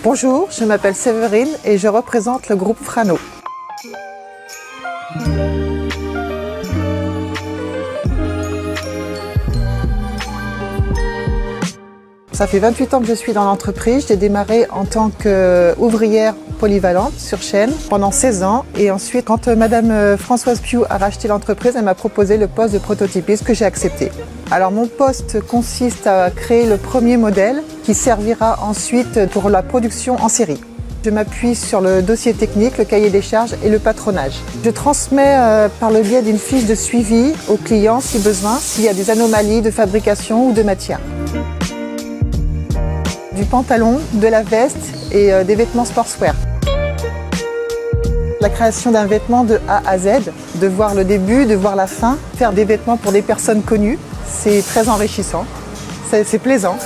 Bonjour, je m'appelle Séverine et je représente le groupe Frano. Ça fait 28 ans que je suis dans l'entreprise. J'ai démarré en tant qu'ouvrière polyvalente sur chaîne pendant 16 ans. Et ensuite, quand Madame Françoise Piou a racheté l'entreprise, elle m'a proposé le poste de prototypiste que j'ai accepté. Alors mon poste consiste à créer le premier modèle qui servira ensuite pour la production en série. Je m'appuie sur le dossier technique, le cahier des charges et le patronage. Je transmets par le biais d'une fiche de suivi aux clients si besoin, s'il y a des anomalies de fabrication ou de matière. Du pantalon, de la veste et des vêtements sportswear. La création d'un vêtement de A à Z, de voir le début, de voir la fin, faire des vêtements pour des personnes connues, c'est très enrichissant, c'est plaisant.